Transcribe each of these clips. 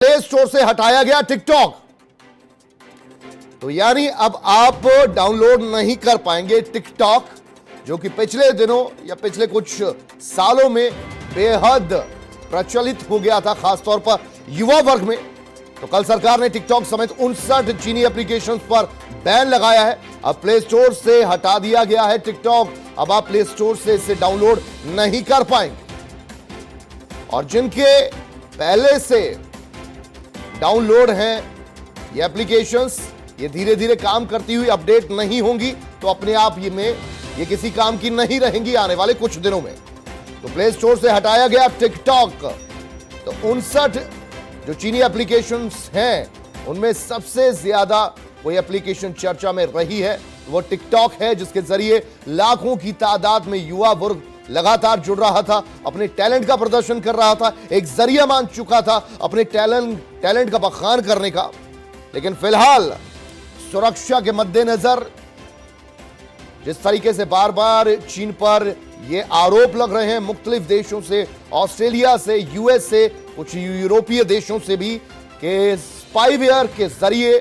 Play store से हटाया गया टिकटॉक। तो यानी अब आप डाउनलोड नहीं कर पाएंगे टिकटॉक, जो कि पिछले दिनों या पिछले कुछ सालों में बेहद प्रचलित हो गया था, खासतौर पर युवा वर्ग में। तो कल सरकार ने टिकटॉक समेत 59 चीनी एप्लीकेशंस पर बैन लगाया है। अब प्ले स्टोर से हटा दिया गया है टिकटॉक। अब आप प्ले स्टोर से इसे डाउनलोड नहीं कर पाएंगे। और जिनके पहले से डाउनलोड हैं ये एप्लीकेशंस, ये धीरे धीरे काम करती हुई अपडेट नहीं होंगी, तो अपने आप ये किसी काम की नहीं रहेंगी आने वाले कुछ दिनों में। तो प्ले स्टोर से हटाया गया टिकटॉक। तो 59 जो चीनी एप्लीकेशंस हैं उनमें सबसे ज्यादा कोई एप्लीकेशन चर्चा में रही है, वो टिकटॉक है, जिसके जरिए लाखों की तादाद में युवा वर्ग लगातार जुड़ रहा था, अपने टैलेंट का प्रदर्शन कर रहा था, एक जरिया मान चुका था अपने टैलेंट का बखान करने का। लेकिन फिलहाल सुरक्षा के मद्देनजर जिस तरीके से बार बार चीन पर ये आरोप लग रहे हैं, मुख्तलिफ देशों से, ऑस्ट्रेलिया से, यूएस से, कुछ यूरोपीय देशों से भी, कि स्पाईवेयर के जरिए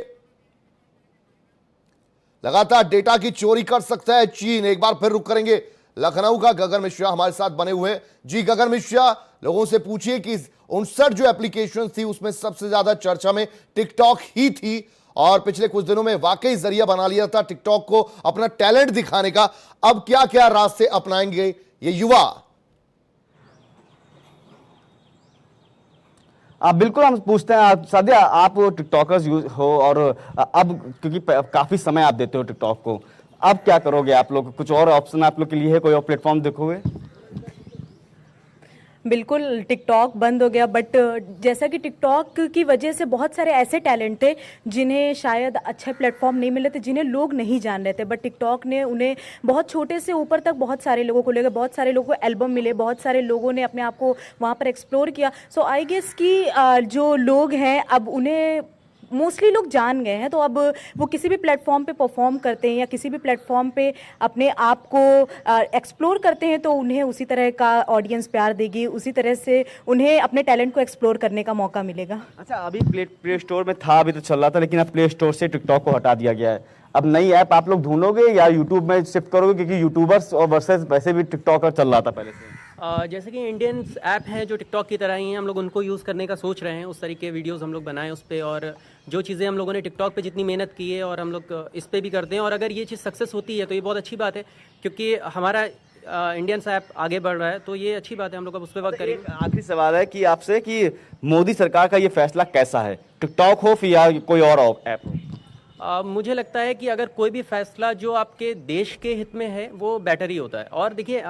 लगातार डेटा की चोरी कर सकता है चीन। एक बार फिर रुक करेंगे लखनऊ का, गगन मिश्रा हमारे साथ बने हुए हैं। जी गगन मिश्रा, लोगों से पूछिए कि 59 जो एप्लीकेशन थी उसमें सबसे ज्यादा चर्चा में टिकटॉक ही थी, और पिछले कुछ दिनों में वाकई जरिया बना लिया था टिकटॉक को अपना टैलेंट दिखाने का। अब क्या क्या रास्ते अपनाएंगे ये युवा? बिल्कुल, हम पूछते हैं सादिया, आप टिकटॉकर्स हो और अब क्योंकि काफी समय आप देते हो टिकटॉक को, अब क्या करोगे आप लोग? कुछ और ऑप्शन आप लोग के लिए है? कोई और प्लेटफॉर्म देखोगे? बिल्कुल, टिकटॉक बंद हो गया, बट जैसा कि टिकटॉक की वजह से बहुत सारे ऐसे टैलेंट थे जिन्हें शायद अच्छे प्लेटफॉर्म नहीं मिले थे, जिन्हें लोग नहीं जान रहे थे, बट टिकटॉक ने उन्हें बहुत छोटे से ऊपर तक बहुत सारे लोगों को ले गए, बहुत सारे लोगों को एल्बम मिले, बहुत सारे लोगों ने अपने आप को वहाँ पर एक्सप्लोर किया। सो आई गेस कि जो लोग हैं अब उन्हें मोस्टली लोग जान गए हैं, तो अब वो किसी भी प्लेटफॉर्म पे परफॉर्म करते हैं या किसी भी प्लेटफॉर्म पे अपने आप को एक्सप्लोर करते हैं, तो उन्हें उसी तरह का ऑडियंस प्यार देगी, उसी तरह से उन्हें अपने टैलेंट को एक्सप्लोर करने का मौका मिलेगा। अच्छा, अभी प्ले स्टोर में था, अभी तो चल रहा था, लेकिन अब प्ले स्टोर से टिकटॉक को हटा दिया गया है। अब नई ऐप आप लोग ढूंढोगे या यूट्यूब में शिफ्ट करोगे? क्योंकि यूट्यूबर्स और वर्सेस वैसे भी टिकटॉकर चल रहा था पहले से। जैसे कि इंडियन ऐप हैं जो टिकटॉक की तरह ही हैं, हम लोग उनको यूज़ करने का सोच रहे हैं। उस तरीके वीडियोस हम लोग बनाएं उस पर, और जो चीज़ें हम लोगों ने टिकटॉक पे जितनी मेहनत की है और हम लोग इस पे भी करते हैं, और अगर ये चीज़ सक्सेस होती है तो ये बहुत अच्छी बात है, क्योंकि हमारा इंडियन ऐप आगे बढ़ रहा है, तो ये अच्छी बात है। हम लोग अब उस पर वर्क करेंगे। आखिरी सवाल है कि आपसे कि मोदी सरकार का ये फैसला कैसा है? टिकटॉक हो फिर या कोई और ऐप हो? मुझे लगता है कि अगर कोई भी फैसला जो आपके देश के हित में है वो बेटर ही होता है। और देखिए,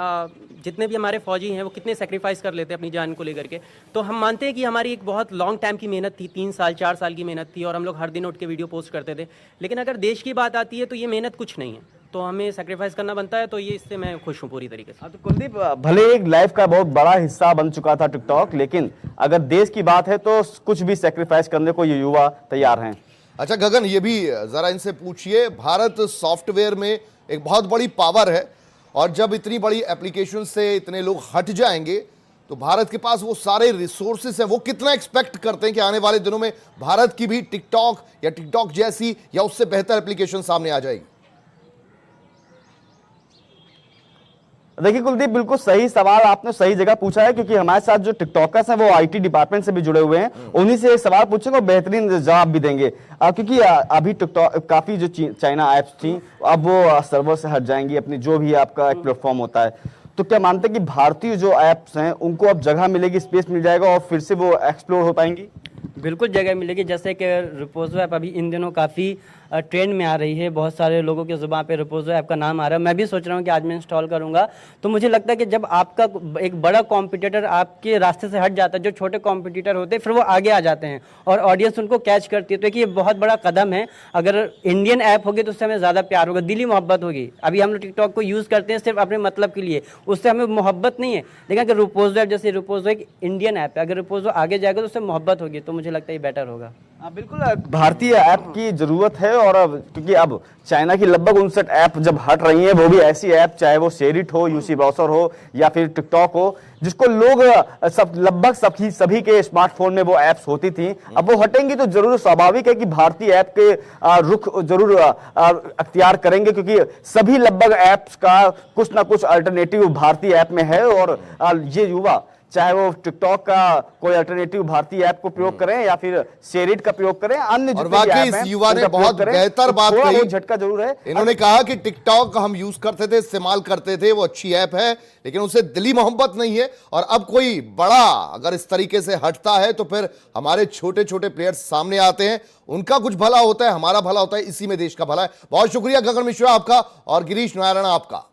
जितने भी हमारे फौजी हैं वो कितने सेक्रीफाइस कर लेते हैं अपनी जान को लेकर के, तो हम मानते हैं कि हमारी एक बहुत लॉन्ग टाइम की मेहनत थी, 3 साल 4 साल की मेहनत थी, और हम लोग हर दिन उठ के वीडियो पोस्ट करते थे। लेकिन अगर देश की बात आती है तो ये मेहनत कुछ नहीं है, तो हमें सेक्रीफाइस करना बनता है। तो ये इससे मैं खुश हूँ पूरी तरीके से। तो कुलदीप, भले एक लाइफ का बहुत बड़ा हिस्सा बन चुका था टिकटॉक, लेकिन अगर देश की बात है तो कुछ भी सेक्रीफाइस करने को ये युवा तैयार हैं। अच्छा गगन, ये भी जरा इनसे पूछिए, भारत सॉफ्टवेयर में एक बहुत बड़ी पावर है, और जब इतनी बड़ी एप्लीकेशन से इतने लोग हट जाएंगे तो भारत के पास वो सारे रिसोर्सेस हैं, वो कितना एक्सपेक्ट करते हैं कि आने वाले दिनों में भारत की भी टिकटॉक या टिकटॉक जैसी या उससे बेहतर एप्लीकेशन सामने आ जाएगी? देखिए कुलदीप, बिल्कुल सही सवाल आपने सही जगह पूछा है, क्योंकि हमारे साथ जो टिकटॉकर्स हैं वो आईटी डिपार्टमेंट से भी जुड़े हुए हैं, उन्हीं से सवाल पूछेंगे और बेहतरीन जवाब भी देंगे। क्योंकि अभी टिकटॉक काफी जो चाइना ऐप्स थी अब वो सर्वर से हट जाएंगी, अपनी जो भी आपका एक प्लेटफॉर्म होता है, तो क्या मानते हैं कि भारतीय जो ऐप्स हैं उनको अब जगह मिलेगी, स्पेस मिल जाएगा और फिर से वो एक्सप्लोर हो पाएंगी? बिल्कुल जगह मिलेगी। जैसे कि रिपोजो ऐप अभी इन दिनों काफ़ी ट्रेंड में आ रही है, बहुत सारे लोगों की ज़ुबान पे रिपोजो ऐप का नाम आ रहा है। मैं भी सोच रहा हूँ कि आज मैं इंस्टॉल करूँगा। तो मुझे लगता है कि जब आपका एक बड़ा कॉम्पिटिटर आपके रास्ते से हट जाता है, जो छोटे कॉम्पिटिटर होते हैं फिर वो आगे आ जाते हैं और ऑडियंस उनको कैच करती है, तो ये बहुत बड़ा कदम है। अगर इंडियन ऐप होगी तो उससे हमें ज़्यादा प्यार होगा, दिली मोहब्बत होगी। अभी हम लोग टिकटॉक को यूज़ करते हैं सिर्फ अपने मतलब के लिए, उससे हमें मोहब्बत नहीं है। लेकिन अगर रिपोजो ऐप, जैसे रिपोजो एक इंडियन ऐप है, अगर रिपोजो आगे जाएगा तो उससे मोहब्बत होगी। तो मुझे मुझे लगता है ये बेटर होगा। हाँ बिल्कुल, भारतीय ऐप की जरूरत है। और अब क्योंकि अब चाइना की लगभग 59 ऐप जब हट रही हैं, वो भी ऐसी ऐप, चाहे वो शेरिट हो, यूसी ब्राउज़र हो या फिर टिकटॉक हो, जिसको लोग सब लगभग सभी के स्मार्टफोन में वो ऐप्स होती थी, अब वो हटेंगी तो जरूर स्वाभाविक है कि भारतीय ऐप के रुख जरूर अख्तियार करेंगे, क्योंकि सभी लगभग ऐप्स का कुछ ना कुछ अल्टरनेटिव भारतीय ऐप में है। और ये युवा चाहे वो टिकटॉक का कोई अल्टरनेटिव भारतीय ऐप को प्रयोग करें या फिर शेरिट का प्रयोग करें, अन्य और वाकई इस युवा ने बहुत बेहतर बात कही। झटका जरूर है। इन्होंने कहा कि टिकटॉक हम यूज करते थे, इस्तेमाल करते थे, वो अच्छी ऐप है, लेकिन उसे दिली मोहब्बत नहीं है। और अब कोई बड़ा अगर इस तरीके से हटता है तो फिर हमारे छोटे छोटे प्लेयर्स सामने आते हैं, उनका कुछ भला होता है, हमारा भला होता है, इसी में देश का भला है। बहुत शुक्रिया गगन मिश्रा आपका और गिरीश नारायण आपका।